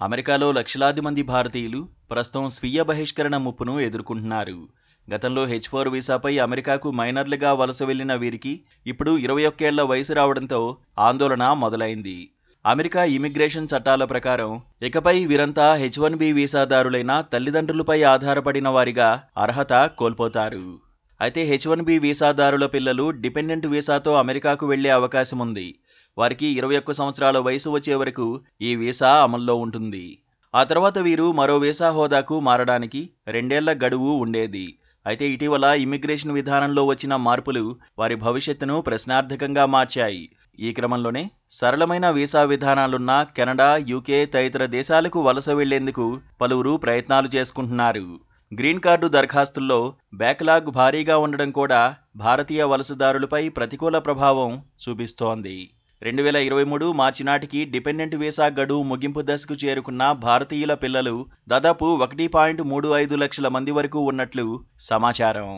అమెరికాలో లక్షలాది మంది భారతీయులు ప్రస్తుతం స్వీయ బహిష్కరణ ముప్పును ఎదుర్కొంటున్నారు. గతంలో H4 వీసాపై అమెరికాకు మైనర్లుగా వలస వెళ్లిన వీరికి ఇప్పుడు 21 ఏళ్ల వయసు రావడంతో ఆందోళన మొదలైంది. అమెరికా ఇమిగ్రేషన్ చట్టాల ప్రకారం ఇకపై వీరంతా H1B వీసాదారులైన తల్లిదండ్రులపై ఆధారపడిన వారిగా అర్హత కోల్పోతారు. అయితే H1B వీసాదారుల పిల్లలు డిపెండెంట్ వీసాతో అమెరికాకు వెళ్లే అవకాశం ఉంది. వారికి 21 సంవత్సరాల వయసు వచ్చే వరకు ఈ వీసా అమల్లో ఉంటుంది. ఆ తర్వాత వీరు మరో వీసా హోదాకు మారడానికి 2 ఏళ్ల గడువు ఉండేది. అయితే ఇటీవల ఇమ్మిగ్రేషన్ విధానంలో వచ్చిన మార్పులు వారి భవిష్యత్తును ప్రశ్నార్థకంగా మార్చాయి. ఈ క్రమంలోనే సరళమైన వీసా విధానాలున్న కెనడా, UK తదితర దేశాలకు వలస వెళ్లేందుకు పలువురు ప్రయత్నాలు చేసుకుంటున్నారు. గ్రీన్ కార్డు దరఖాస్తుల్లో బ్యాక్లాగ్ భారీగా ఉండడం కూడా భారతీయ వలసదారులపై ప్రతికూల ప్రభావం చూపిస్తోంది. 2023 మార్చి నాటికి డిపెండెంట్ వీసా గడువు ముగింపు దశకు చేరుకున్న భారతీయుల పిల్లలు దాదాపు 1.35 లక్షల మంది వరకు ఉన్నట్లు సమాచారం.